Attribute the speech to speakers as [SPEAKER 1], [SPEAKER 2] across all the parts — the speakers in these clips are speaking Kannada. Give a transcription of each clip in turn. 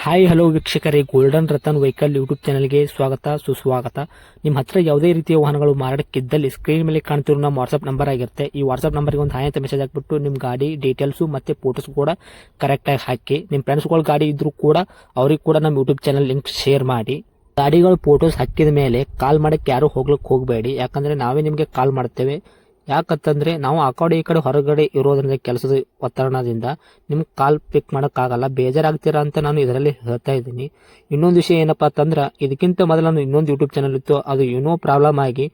[SPEAKER 1] ಹಾಯ್ ಹಲೋ ವೀಕ್ಷಕರೇ, ಗೋಲ್ಡನ್ ರತನ್ ವೆಹಿಕಲ್ ಯೂಟ್ಯೂಬ್ ಚಾನಲ್ಗೆ ಸ್ವಾಗತ ಸುಸ್ವಾಗತ. ನಿಮ್ಮ ಹತ್ರ ಯಾವುದೇ ರೀತಿಯ ವಾಹನಗಳು ಮಾರಾಟಕ್ಕಿದ್ದಲ್ಲಿ ಸ್ಕ್ರೀನ್ ಮೇಲೆ ಕಾಣ್ತಿರೋ ನಮ್ಮ ವಾಟ್ಸ್ಆಪ್ ನಂಬರ್ ಆಗಿರುತ್ತೆ. ಈ ವಾಟ್ಸ್ಆಪ್ ನಂಬರ್ಗೆ ಒಂದು ಹಾಯ್ ಅಂತ ಮೆಸೇಜ್ ಹಾಕ್ಬಿಟ್ಟು ನಿಮ್ಮ ಗಾಡಿ ಡೀಟೇಲ್ಸು ಮತ್ತೆ ಫೋಟೋಸ್ ಕೂಡ ಕರೆಕ್ಟಾಗಿ ಹಾಕಿ. ನಿಮ್ಮ ಫ್ರೆಂಡ್ಸ್ಗಳ ಗಾಡಿ ಇದ್ರೂ ಕೂಡ ಅವ್ರಿಗೆ ಕೂಡ ನಮ್ಮ ಯೂಟ್ಯೂಬ್ ಚಾನಲ್ ಲಿಂಕ್ ಶೇರ್ ಮಾಡಿ. ಗಾಡಿಗಳು ಫೋಟೋಸ್ ಹಾಕಿದ ಮೇಲೆ ಕಾಲ್ ಮಾಡಕ್ಕೆ ಯಾರು ಹೋಗ್ಲಿಕ್ಕೆ ಹೋಗಬೇಡಿ, ಯಾಕಂದ್ರೆ ನಾವೇ ನಿಮಗೆ ಕಾಲ್ ಮಾಡ್ತೇವೆ. ಯಾಕಂತಂದ್ರೆ ನಾವು ಆ ಕಡೆ ಈ ಕಡೆ ಹೊರಗಡೆ ಇರೋದ್ರಿಂದ ಕೆಲಸದ ಒತ್ತಡದಿಂದ ನಿಮ್ಗೆ ಕಾಲ್ ಪಿಕ್ ಮಾಡೋಕ್ಕಾಗಲ್ಲ, ಬೇಜಾರಾಗ್ತೀರಾ ಅಂತ ನಾನು ಇದರಲ್ಲಿ ಹೇಳ್ತಾ ಇದ್ದೀನಿ. ಇನ್ನೊಂದು ವಿಷಯ ಏನಪ್ಪಾ ಅಂತಂದ್ರೆ, ಇದಕ್ಕಿಂತ ಮೊದಲು ನಾನು ಇನ್ನೊಂದು ಯೂಟ್ಯೂಬ್ ಚಾನಲ್ ಇತ್ತು, ಅದು ಏನೋ ಪ್ರಾಬ್ಲಮ್ ಆಗಿ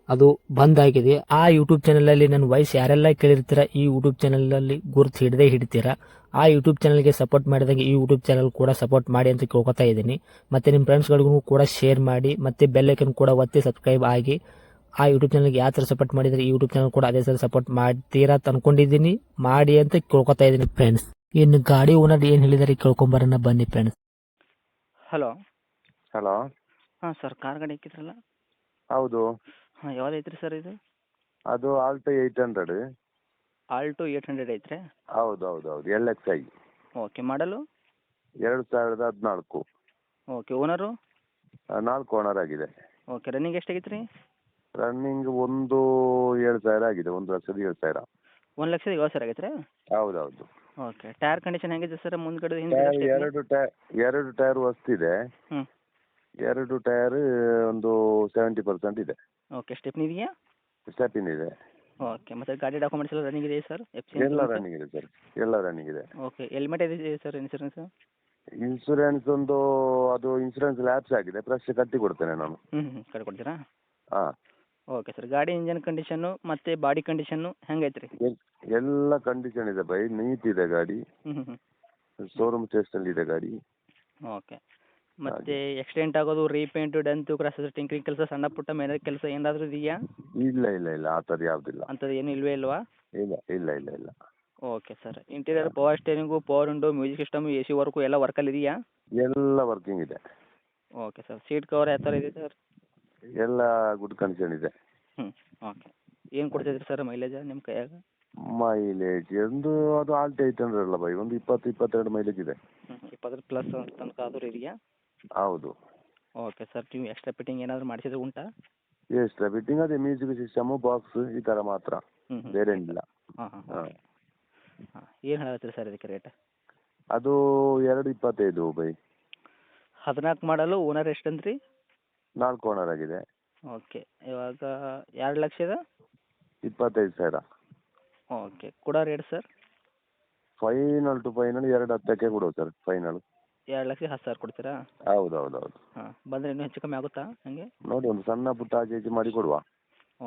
[SPEAKER 1] ಅದು ಬಂದ್ ಆಗಿದೆ. ಆ ಯೂಟ್ಯೂಬ್ ಚಾನಲ್ ಅಲ್ಲಿ ನನ್ನ ವಾಯ್ಸ್ ಯಾರೆಲ್ಲ ಕೇಳಿರ್ತೀರಾ, ಈ ಯೂಟ್ಯೂಬ್ ಚಾನಲ್ ಅಲ್ಲಿ ಗುರುತು ಹಿಡದೇ ಹಿಡಿತೀರಾ. ಆ ಯೂಟ್ಯೂಬ್ ಚಾನಲ್ಗೆ ಸಪೋರ್ಟ್ ಮಾಡಿದಾಗ ಈ ಯೂಟ್ಯೂಬ್ ಚಾನಲ್ ಕೂಡ ಸಪೋರ್ಟ್ ಮಾಡಿ ಅಂತ ಕೇಳ್ಕೊತಾ ಇದ್ದೀನಿ. ಮತ್ತೆ ನಿಮ್ಮ ಫ್ರೆಂಡ್ಸ್ಗಳಿಗೂ ಕೂಡ ಶೇರ್ ಮಾಡಿ, ಮತ್ತೆ ಬೆಲ್ ಐಕನ್ ಕೂಡ ಒತ್ತಿ ಸಬ್ಸ್ಕ್ರೈಬ್ ಆಗಿ. ಆ ಯೂಟ್ಯೂಬ್ ಚಾನಲ್ಗೆ ಯಾವ ಥರ ಸಪೋರ್ಟ್ ಮಾಡಿದ್ರೆ ಈ ಯೂಟ್ಯೂಬ್ ಚಾನಲ್ ಕೂಡ ಅದೇ ಥರ ಸಪೋರ್ಟ್ ಮಾಡ್ತೀರಾ ಅಂತ ಅನ್ಕೊಂಡಿದ್ದೀನಿ. ಮಾಡಿ ಅಂತ ಕೇಳ್ಕೊತಾ ಇದ್ದೀನಿ ಫ್ರೆಂಡ್ಸ್. ಇನ್ನು ಗಾಡಿ ಓನರ್ ಏನು ಹೇಳಿದಾರೆ ಕೇಳ್ಕೊಂಬರೋಣ ಬನ್ನಿ ಫ್ರೆಂಡ್ಸ್.
[SPEAKER 2] ಹಲೋ.
[SPEAKER 3] ಹಲೋ.
[SPEAKER 2] ಹಾಂ ಸರ್, ಕಾರ್ ಗಾಡಿ ಹಾಕಿದ್ರಲ್ಲ.
[SPEAKER 3] ಹೌದು.
[SPEAKER 2] ಹಾಂ, ಯಾವ್ದು ಐತ್ರಿ ಸರ್ ಇದು?
[SPEAKER 3] ಅದು ಆಲ್ಟೋ 800.
[SPEAKER 2] ಆಲ್ಟೋ 800 ಐತ್ರಿ?
[SPEAKER 3] ಹೌದು ಹೌದು ಹೌದು, LXI.
[SPEAKER 2] ಓಕೆ, ಮಾಡಲು?
[SPEAKER 3] 2014.
[SPEAKER 2] Okay, owner?
[SPEAKER 3] 4 ಓನರ್ ಆಗಿದೆ.
[SPEAKER 2] ಓಕೆ, ರನ್ನಿಂಗ್ ಎಷ್ಟಾಗೈತೆ ರೀ?
[SPEAKER 3] ರನ್ನಿಂಗ್ 1,07,000 ಆಗಿದೆ, 1,07,000.
[SPEAKER 2] 1,07,000 ಆಗೈತೆ ರೀ?
[SPEAKER 3] ಹೌದು ಹೌದು.
[SPEAKER 2] ಓಕೆ, ಟೈರ್ ಕಂಡೀಷನ್ ಹೆಂಗಿದೆ ಸರ್? ಮುಂದ್ಗಡೆ
[SPEAKER 3] ಎರಡು ಟೈರ್ ಹೊಸ್ತಿದೆ.
[SPEAKER 2] ಹ್ಞೂ.
[SPEAKER 3] 2 ಟೈರ್ ಒಂದು 70% ಇದೆ.
[SPEAKER 2] ಓಕೆ, ಸ್ಟೆಪ್ನಿ ಇದೆಯಾ?
[SPEAKER 3] ಸ್ಟೆಪಿನ್ ಇದೆ.
[SPEAKER 2] ಓಕೆ, ಮತ್ತು ಗಾಡಿ ಡಾಕ್ಯುಮೆಂಟ್ಸ್ ಎಲ್ಲ ರನ್ನಿಂಗ್ ಇದೆಯಾ ಸರ್?
[SPEAKER 3] ಎಲ್ಲ ರನ್ನಿಂಗ್ ಇದೆ ಸರ್, ಎಲ್ಲ ರನ್ನಿಂಗ್ ಇದೆ.
[SPEAKER 2] ಓಕೆ, ಹೆಲ್ಮೆಟ್ ಇದೆ ಸರ್? ಇನ್ಸೂರೆನ್ಸು?
[SPEAKER 3] ಇನ್ಸೂರೆನ್ಸ್ ಅದು ಇನ್ಸೂರೆನ್ಸ್ ಲ್ಯಾಪ್ಸ್ ಆಗಿದೆ, ಫ್ರೆಶ್ ಕಟ್ಟಿ ಕೊಡ್ತೇನೆ ನಾನು.
[SPEAKER 2] ಕಡೆ ಕೊಡ್ತೀರಾ?
[SPEAKER 3] ಹಾಂ.
[SPEAKER 2] ಓಕೆ ಸರ್, ಗಾಡಿ ಇಂಜನ್ ಕಂಡೀಷನ್ನು ಮತ್ತು ಬಾಡಿ ಕಂಡೀಷನ್ನು ಹೆಂಗೈತೆ ರೀ?
[SPEAKER 3] ಎಲ್ಲ ಕಂಡೀಷನ್ ಇದೆ ಬೈ, ನೀಟ್ ಇದೆ ಗಾಡಿ. ಶೋರೂಮ್ ಟೆಸ್ಟಲ್ಲಿ ಇದೆ ಗಾಡಿ.
[SPEAKER 2] ಓಕೆ, ಮತ್ತು ಎಕ್ಸ್ಟೆಂಟ್ ಆಗೋದು, ರೀಪೇಂಟು, ಡೆಂತು, ಕ್ರಾಸಸ್, ಟಿಂಕ್ರಿಂಗ್ ಕೆಲಸ, ಸಣ್ಣ ಪುಟ್ಟ ಮೇಲೆ ಕೆಲಸ ಏನಾದರೂ ಇದೆಯಾ?
[SPEAKER 3] ಇಲ್ಲ ಇಲ್ಲ ಇಲ್ಲ, ಆ ಥರ ಯಾವುದಿಲ್ಲ.
[SPEAKER 2] ಅಂಥದ್ದು ಏನೂ ಇಲ್ವೇ ಇಲ್ವಾ?
[SPEAKER 3] ಇಲ್ಲ ಇಲ್ಲ ಇಲ್ಲ ಇಲ್ಲ.
[SPEAKER 2] Okay sir, interior power steering, power window, music system, AC work ಎಲ್ಲ ವರ್ಕಲ್ಲಿ ಇದೆಯಾ?
[SPEAKER 3] ಎಲ್ಲ ವರ್ಕಿಂಗ್ ಇದೆ.
[SPEAKER 2] ಓಕೆ ಸರ್, ಸೀಟ್ ಕವರ್ ಯಾವ ಥರ ಇದೆ ಸರ್?
[SPEAKER 3] ಎಲ್ಲ ಗುಡ್ ಕಂಡೀಷನ್ ಇದೆ.
[SPEAKER 2] ಓಕೆ, ಏನು ಕೊಡ್ತಿದ್ರಿ ಸರ್ ಮೈಲೇಜ್ ನಿಮ್ಮ ಕೈಯಾಗ?
[SPEAKER 3] ಮೈಲೇಜ್ ಅದು ಆಲ್ಟೋ 800 ಅಲ್ಲ ಬೈ, ಒಂದು 20-22 ಮೈಲೇಜ್ ಇದೆ.
[SPEAKER 2] 20 ಪ್ಲಸ್ ತನಕ ಆದರೂ ಇದೆಯಾ?
[SPEAKER 3] ಹೌದು.
[SPEAKER 2] ಓಕೆ ಸರ್, ನೀವು ಎಕ್ಸ್ಟ್ರಾ ಫಿಟ್ಟಿಂಗ್ ಏನಾದರೂ ಮಾಡಿಸಿದ್ರೆ ಉಂಟಾ?
[SPEAKER 3] ಎಕ್ಸ್ಟ್ರಾ ಫಿಟ್ಟಿಂಗ್ ಅದೇ ಮ್ಯೂಸಿಕ್ ಸಿಸ್ಟಮು, ಬಾಕ್ಸ್, ಈ ಥರ ಮಾತ್ರ, ಬೇರೆ ಏನಿಲ್ಲ.
[SPEAKER 2] ಹಾಂ ಏನು ಹೇಳತ್ತೀರಿ ಸರ್ ಇದಕ್ಕೆ ರೇಟ್?
[SPEAKER 3] ಅದು 225 ಬೈ.
[SPEAKER 2] 14 ಮಾಡಲು, ಓನರ್ ಎಷ್ಟು ಅಂದ್ರಿ?
[SPEAKER 3] 4 ಓನರ್ ಆಗಿದೆ.
[SPEAKER 2] ಓಕೆ, ಇವಾಗ 2,00,000?
[SPEAKER 3] 25,000.
[SPEAKER 2] ಓಕೆ, ಕೊಡೋ rate sir?
[SPEAKER 3] Final to final 210ಕ್ಕೆ ಕೊಡುವ ಸರ್, ಫೈನಲ್.
[SPEAKER 2] 2,10,000 ಕೊಡ್ತೀರಾ?
[SPEAKER 3] ಹೌದು ಹೌದು ಹೌದು.
[SPEAKER 2] ಹಾಂ, ಬಂದರೆ ಇನ್ನೂ ಹೆಚ್ಚು ಕಮ್ಮಿ ಆಗುತ್ತಾ ಹಂಗೆ?
[SPEAKER 3] ನೋಡಿ, ಒಂದು ಸಣ್ಣ ಪುಟ್ಟ ಆಚೆ ಈಚೆ ಮಾಡಿ ಕೊಡುವ.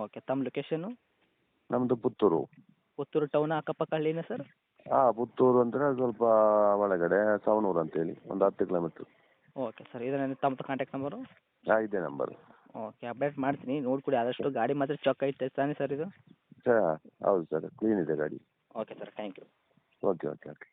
[SPEAKER 2] ಓಕೆ, ತಮ್ಮ ಲೊಕೇಶನ್ನು?
[SPEAKER 3] ನಮ್ಮದು ಪುತ್ತೂರು.
[SPEAKER 2] ಪುತ್ತೂರು ಟೌನ್ ಅಕ್ಕಪಕ್ಕ ಹಳ್ಳಿನೇ ಸರ್?
[SPEAKER 3] ಹಾಂ, ಪುತ್ತೂರು ಅಂದರೆ ಸ್ವಲ್ಪ ಒಳಗಡೆ ಸವಣೂರು ಅಂತೇಳಿ, ಒಂದು 10 ಕಿಲೋಮೀಟ್ರ್.
[SPEAKER 2] ಓಕೆ ಸರ್, ಇದನ್ನ ತಮ್ಮದು ಕಾಂಟ್ಯಾಕ್ಟ್ ನಂಬರು?
[SPEAKER 3] ಹಾಂ, ಇದೇ ನಂಬರು.
[SPEAKER 2] ಓಕೆ, ಅಪ್ಡೇಟ್ ಮಾಡ್ತೀನಿ, ನೋಡಿಕೊಡಿ ಆದಷ್ಟು. ಗಾಡಿ ಮಾತ್ರ ಚೊಕ್ ಐತೆ ತಾನೇ ಸರ್ ಇದು?
[SPEAKER 3] ಸರ್ ಹೌದು ಸರ್, ಕ್ಲೀನ್ ಇದೆ ಗಾಡಿ.
[SPEAKER 2] Okay sir, thank you.
[SPEAKER 3] Okay okay okay.